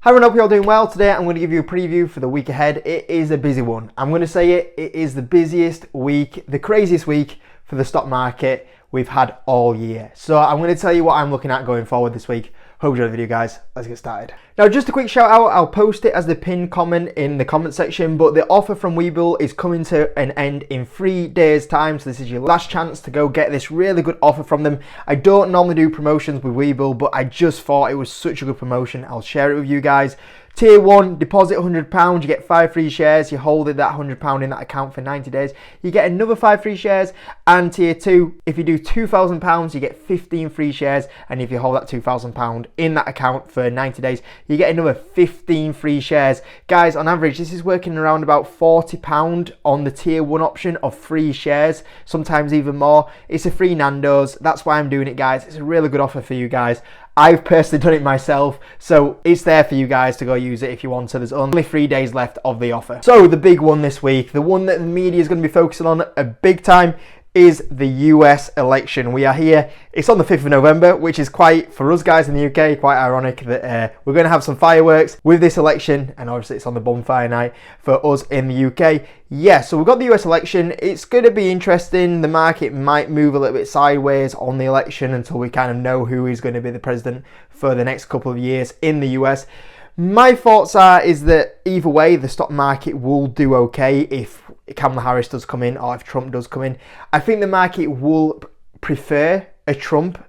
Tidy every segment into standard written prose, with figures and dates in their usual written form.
Hi everyone, hope you're all doing well. Today I'm going to give you a preview for the week ahead. It is a busy one. I'm going to say it is the busiest week, the craziest week for the stock market we've had all year. So I'm going to tell you what I'm looking at going forward this week. Hope you enjoyed the video, guys. Let's get started. Now, just a quick shout out. I'll post it as the pinned comment in the comment section, but the offer from Webull is coming to an end in 3 days time. So this is your last chance to go get this really good offer from them. I don't normally do promotions with Webull, but I just thought it was such a good promotion. I'll share it with you guys. Tier 1, deposit £100, you get 5 free shares. You hold that £100 in that account for 90 days. You get another 5 free shares. And Tier 2, if you do £2,000, you get 15 free shares. And if you hold that £2,000 in that account for 90 days, you get another 15 free shares. Guys, on average, this is working around about £40 on the Tier 1 option of free shares, sometimes even more. It's a free Nando's. That's why I'm doing it, guys. It's a really good offer for you guys. I've personally done it myself, so it's there for you guys to go use it if you want to. There's only 3 days left of the offer. So the big one this week, the one that the media is going to be focusing on a big time, is the US election. We are here. It's on the 5th of November, which is quite, for us guys in the UK, quite ironic that we're going to have some fireworks with this election, and obviously it's on the bonfire night for us in the UK. Yeah, so we've got the US election. It's going to be interesting. The market might move a little bit sideways on the election until we kind of know who is going to be the president for the next couple of years in the US. My thoughts is that either way, the stock market will do okay if Kamala Harris does come in or if Trump does come in. I think the market will prefer a Trump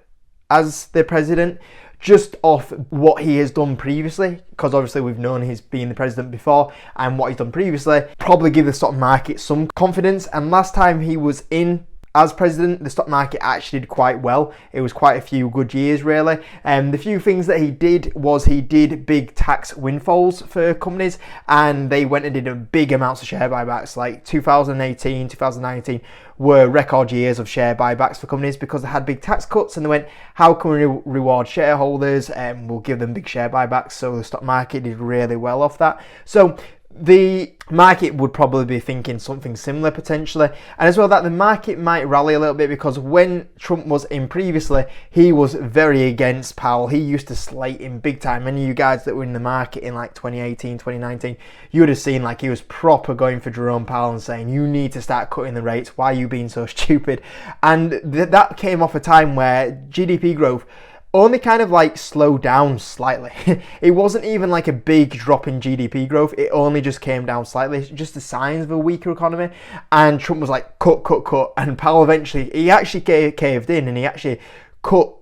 as the president just off what he has done previously, because obviously we've known he's been the president before, and what he's done previously probably give the stock market some confidence. And last time he was in as president, the stock market actually did quite well. It was quite a few good years, really. The few things that he did was he did big tax windfalls for companies, and they went and did a big amounts of share buybacks. Like 2018, 2019 were record years of share buybacks for companies because they had big tax cuts, and they went, how can we reward shareholders? We'll give them big share buybacks. So the stock market did really well off that. So the market would probably be thinking something similar potentially, and as well that the market might rally a little bit, because when Trump was in previously, he was very against Powell. He used to slate him big time. Many of you guys that were in the market in like 2018, 2019, you would have seen like he was proper going for Jerome Powell and saying, you need to start cutting the rates. Why are you being so stupid? And that came off a time where GDP growth only kind of like slowed down slightly. It wasn't even like a big drop in GDP growth. It only just came down slightly. It's just the signs of a weaker economy. And Trump was like, cut. And Powell eventually, he actually caved in, and he actually cut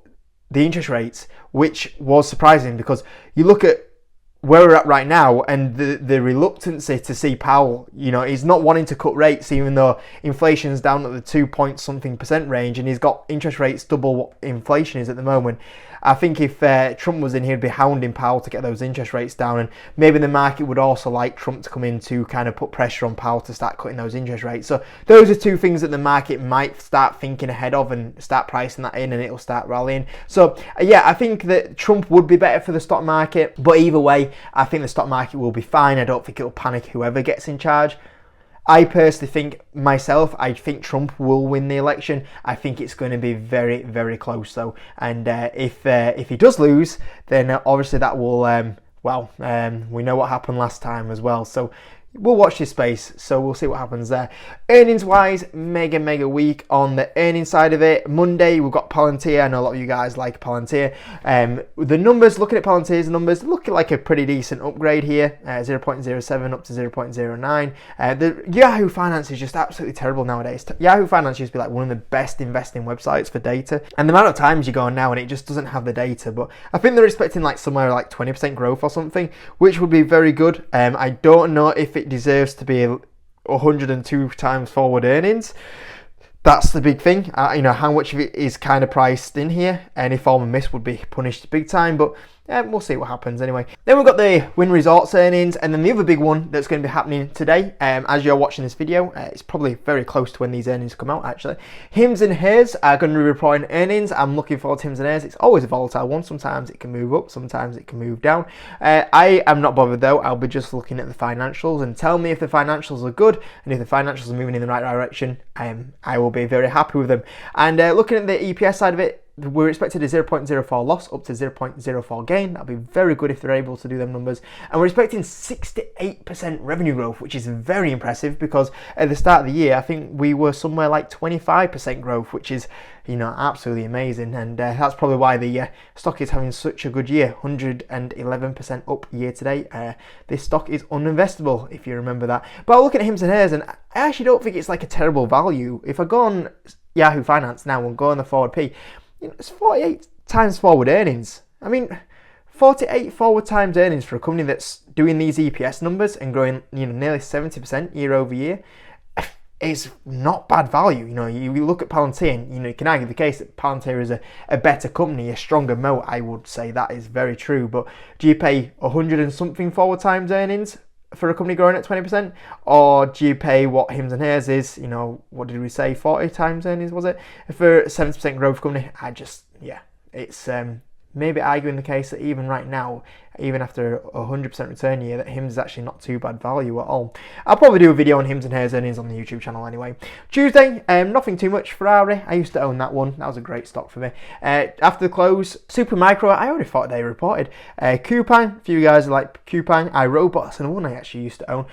the interest rates, which was surprising, because you look at where we're at right now and the reluctancy to see Powell, you know, he's not wanting to cut rates even though inflation's down at the 2-point-something% range, and he's got interest rates double what inflation is at the moment. I think if Trump was in, he'd be hounding Powell to get those interest rates down, and maybe the market would also like Trump to come in to kind of put pressure on Powell to start cutting those interest rates. So those are two things that the market might start thinking ahead of and start pricing that in, and it'll start rallying. So yeah, I think that Trump would be better for the stock market, but either way, I think the stock market will be fine. I don't think it'll panic whoever gets in charge. I personally think myself, I think Trump will win the election. I think it's going to be very, very close though. And if he does lose, then obviously that will, we know what happened last time as well. So we'll watch this space, so we'll see what happens there. Earnings wise, mega week on the earnings side of it. Monday we've got Palantir. I know a lot of you guys like Palantir. The numbers, looking at Palantir's numbers, looking like a pretty decent upgrade here. 0.07 up to 0.09. The Yahoo Finance is just absolutely terrible nowadays. Yahoo Finance used to be like one of the best investing websites for data, and the amount of times you go on now and it just doesn't have the data. But I think they're expecting like somewhere like 20% growth or something, which would be very good. I don't know if it deserves to be 102 times forward earnings. That's the big thing. How much of it is kind of priced in here. Any form of miss would be punished big time, but we'll see what happens anyway. Then we've got the Wynn Resorts earnings, and then the other big one that's going to be happening today, as you're watching this video, it's probably very close to when these earnings come out actually. Hims and Hers are going to be reporting earnings. I'm looking forward to Hims and Hers. It's always a volatile one. Sometimes it can move up, sometimes it can move down. I am not bothered though. I'll be just looking at the financials, and tell me if the financials are good, and if the financials are moving in the right direction, I will be very happy with them. And looking at the EPS side of it, we're expected a 0.04 loss up to 0.04 gain. That'll be very good if they're able to do them numbers. And we're expecting 68% revenue growth, which is very impressive because at the start of the year, I think we were somewhere like 25% growth, which is, absolutely amazing. And that's probably why the stock is having such a good year, 111% up year to date. This stock is uninvestable, if you remember that. But I'll look at Hims and Hers, and I actually don't think it's like a terrible value. If I go on Yahoo Finance now and go on the forward P, it's 48 times forward earnings. I mean, 48 forward times earnings for a company that's doing these EPS numbers and growing, nearly 70% year over year is not bad value. You look at Palantir, and, you can argue the case that Palantir is a better company, a stronger moat. I would say that is very true. But do you pay 100 and something forward times earnings for a company growing at 20%, or do you pay what Hims and Hers is, what did we say, 40 times earnings, was it, for a 70% growth company? It's maybe arguing the case that even right now, even after a 100% return year, that Hims is actually not too bad value at all. I'll probably do a video on Hims and Hers earnings on the YouTube channel anyway. Tuesday, nothing too much. Ferrari, I used to own that one. That was a great stock for me. After the close, Supermicro, I already thought they reported. Coupang, a few guys like Coupang. iRobot, that's another one I actually used to own.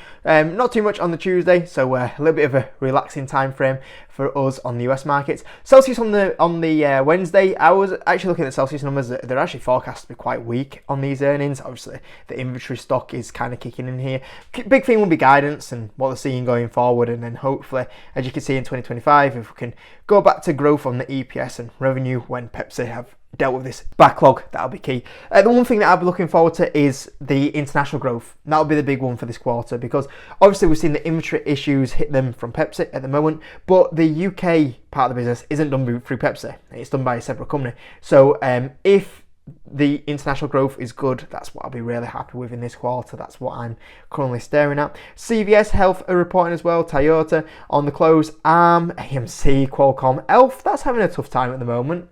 Not too much on the Tuesday, so a little bit of a relaxing time frame for us on the US markets. Celsius on the Wednesday, I was actually looking at Celsius numbers. They're actually forecast to be quite weak on these earnings. Obviously, the inventory stock is kind of kicking in here. Big thing will be guidance and what they're seeing going forward, and then hopefully, as you can see in 2025, if we can go back to growth on the EPS and revenue when Pepsi have dealt with this backlog, that'll be key. The one thing that I'll be looking forward to is the international growth. That'll be the big one for this quarter, because obviously we've seen the inventory issues hit them from Pepsi at the moment, but the UK part of the business isn't done through Pepsi. It's done by a separate company. So if the international growth is good, that's what I'll be really happy with in this quarter. That's what I'm currently staring at. CVS Health are reporting as well. Toyota on the close. AMC, Qualcomm, Elf, that's having a tough time at the moment.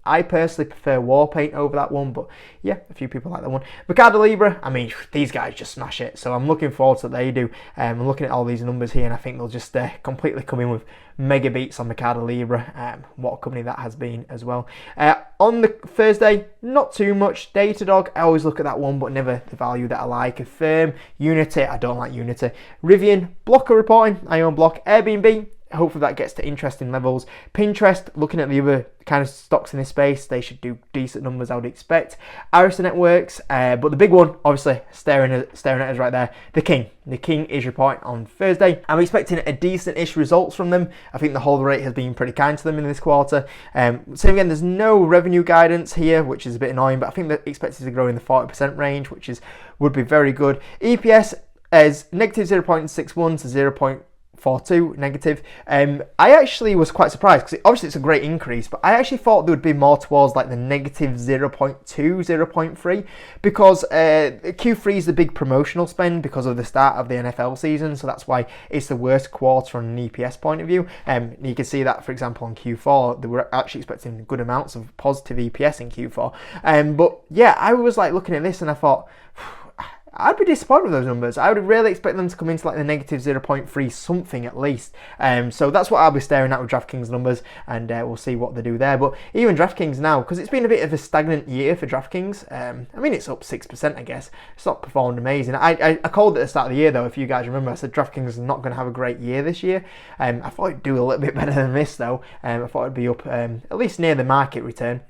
I personally prefer Warpaint over that one, but yeah, a few people like that one. Mercado Libre, I mean, these guys just smash it, so I'm looking forward to what they do. I'm looking at all these numbers here, and I think they'll just completely come in with mega beats on Mercado Libre. What a company that has been as well. On the Thursday, not too much. Datadog, I always look at that one, but never the value that I like. Affirm, Unity, I don't like Unity. Rivian, Blocker reporting, I own Block. Airbnb, hopefully that gets to interesting levels. Pinterest, looking at the other kind of stocks in this space, they should do decent numbers, I would expect. Arista Networks, but the big one, obviously, staring at us right there, The King. The King is reporting on Thursday. I'm expecting a decent-ish results from them. I think the hold rate has been pretty kind to them in this quarter. So again, there's no revenue guidance here, which is a bit annoying, but I think they're expected to grow in the 40% range, which would be very good. EPS is negative 0.61 to 0.42 negative. I actually was quite surprised because obviously it's a great increase, but I actually thought there would be more towards like the negative 0.2, 0.3, because Q3 is the big promotional spend because of the start of the NFL season, so that's why it's the worst quarter on an EPS point of view. You can see that, for example, on Q4, they were actually expecting good amounts of positive EPS in Q4. But yeah, I was like looking at this and I thought, I'd be disappointed with those numbers. I would really expect them to come into like the negative 0.3 something at least. So that's what I'll be staring at with DraftKings numbers, and we'll see what they do there. But even DraftKings now, because it's been a bit of a stagnant year for DraftKings, I mean, it's up 6%, I guess. It's not performed amazing. I called it at the start of the year, though, if you guys remember. I said DraftKings is not going to have a great year this year. I thought it'd do a little bit better than this, though. I thought it'd be up at least near the market return.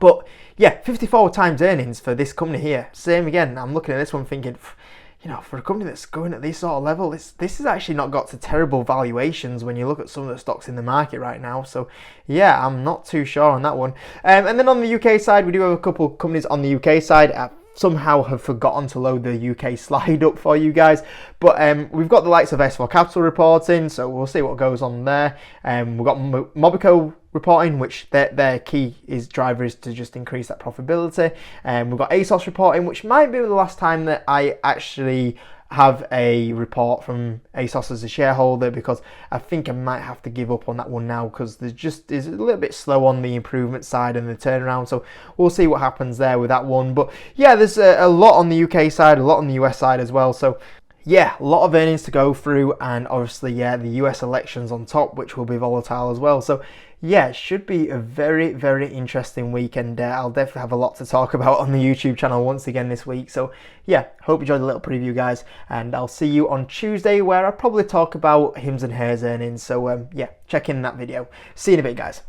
But yeah, 54 times earnings for this company here. Same again, I'm looking at this one thinking, for a company that's going at this sort of level, this has actually not got to terrible valuations when you look at some of the stocks in the market right now. So yeah, I'm not too sure on that one. And then on the UK side, we do have a couple of companies on the UK side. Somehow have forgotten to load the UK slide up for you guys, but we've got the likes of S4 Capital reporting, so we'll see what goes on there. We've got Mobico reporting, which their key driver is to just increase that profitability. We've got ASOS reporting, which might be the last time that I actually have a report from ASOS as a shareholder, because I think I might have to give up on that one now, because there's a little bit slow on the improvement side and the turnaround, so we'll see what happens there with that one. But yeah, there's a lot on the UK side, a lot on the US side as well, so yeah, a lot of earnings to go through, and obviously, yeah, the US elections on top, which will be volatile as well. So yeah, it should be a very, very interesting week, and I'll definitely have a lot to talk about on the YouTube channel once again this week. So yeah, hope you enjoyed the little preview, guys, and I'll see you on Tuesday, where I'll probably talk about hims and hers earnings. So yeah, check in that video. See you in a bit, guys.